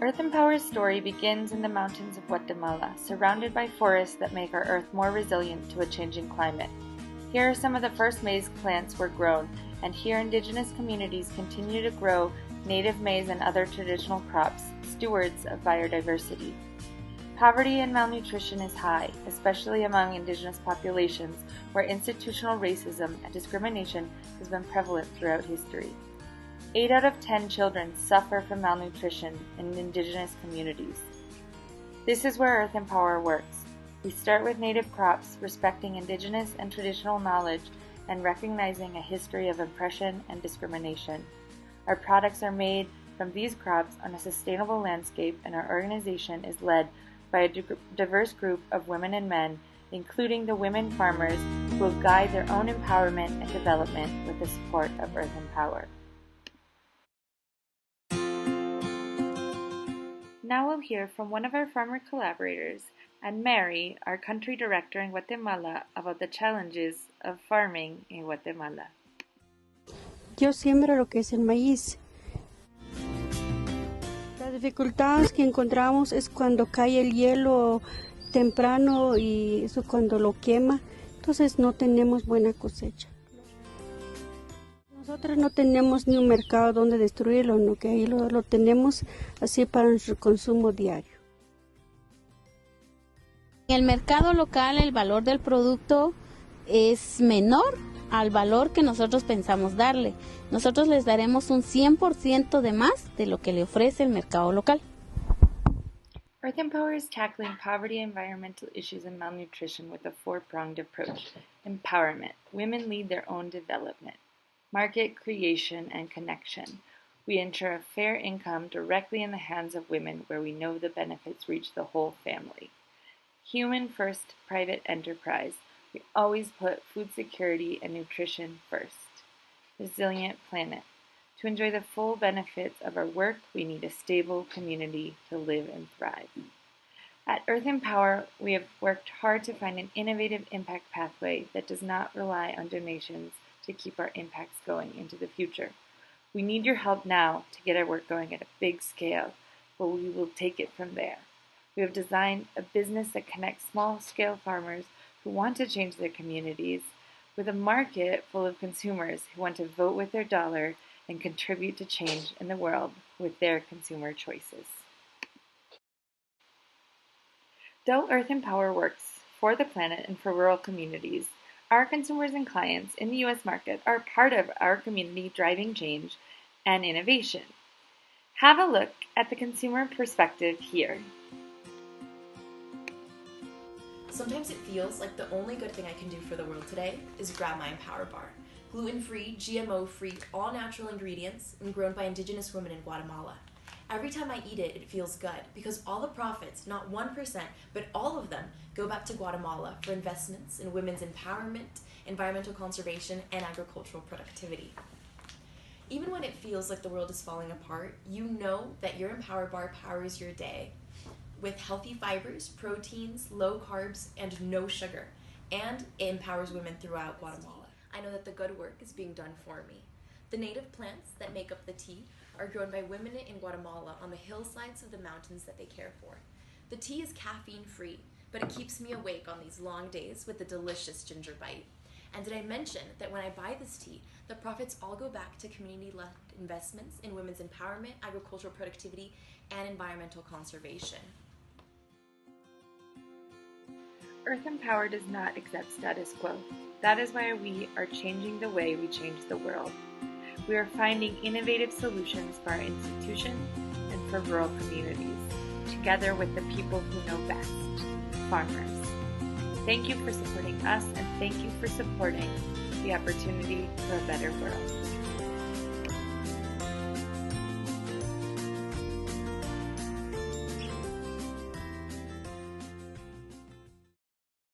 EarthEmpower's story begins in the mountains of Guatemala, surrounded by forests that make our earth more resilient to a changing climate. Here, some of the first maize plants were grown, and here indigenous communities continue to grow native maize and other traditional crops, stewards of biodiversity. Poverty and malnutrition is high, especially among indigenous populations, where institutional racism and discrimination has been prevalent throughout history. 8 out of 10 children suffer from malnutrition in indigenous communities. This is where EarthEmpower works. We start with native crops, respecting indigenous and traditional knowledge, and recognizing a history of oppression and discrimination. Our products are made from these crops on a sustainable landscape, and our organization is led by a diverse group of women and men, including the women farmers who will guide their own empowerment and development with the support of EarthEmpower. Now we'll hear from one of our farmer collaborators, and Mary, our country director in Guatemala, about the challenges of farming in Guatemala. Yo siembro lo que es el maíz. Las dificultades que encontramos es cuando cae el hielo temprano y eso cuando lo quema, entonces no tenemos buena cosecha. Nosotros no tenemos ni un mercado donde destruirlo, no, que ahí lo tenemos así para nuestro consumo diario. En el mercado local el valor del producto es menor al valor que nosotros pensamos darle. Nosotros les daremos un 100% de más de lo que le ofrece el mercado local. EarthEmpower is tackling poverty, environmental issues, and malnutrition with a four-pronged approach. Empowerment. Women lead their own development. Market creation and connection. We ensure a fair income directly in the hands of women where we know the benefits reach the whole family. Human first private enterprise. We always put food security and nutrition first. Resilient planet. To enjoy the full benefits of our work, we need a stable community to live and thrive. At EarthEmpower, we have worked hard to find an innovative impact pathway that does not rely on donations to keep our impacts going into the future. We need your help now to get our work going at a big scale, but we will take it from there. We have designed a business that connects small-scale farmers who want to change their communities with a market full of consumers who want to vote with their dollar and contribute to change in the world with their consumer choices. Though EarthEmpower works for the planet and for rural communities, our consumers and clients in the U.S. market are part of our community driving change and innovation. Have a look at the consumer perspective here. Sometimes it feels like the only good thing I can do for the world today is grab my Empower Bar. Gluten-free, GMO-free, all-natural ingredients and grown by indigenous women in Guatemala. Every time I eat it, it feels good because all the profits, not 1%, but all of them, go back to Guatemala for investments in women's empowerment, environmental conservation, and agricultural productivity. Even when it feels like the world is falling apart, you know that your Empower Bar powers your day with healthy fibers, proteins, low carbs, and no sugar, and it empowers women throughout Guatemala. I know that the good work is being done for me. The native plants that make up the tea are grown by women in Guatemala on the hillsides of the mountains that they care for. The tea is caffeine-free, but it keeps me awake on these long days with a delicious ginger bite. And did I mention that when I buy this tea, the profits all go back to community-led investments in women's empowerment, agricultural productivity, and environmental conservation. EarthEmpower does not accept status quo. That is why we are changing the way we change the world. We are finding innovative solutions for our institutions and for rural communities, together with the people who know best, farmers. Thank you for supporting us, and thank you for supporting the opportunity for a better world.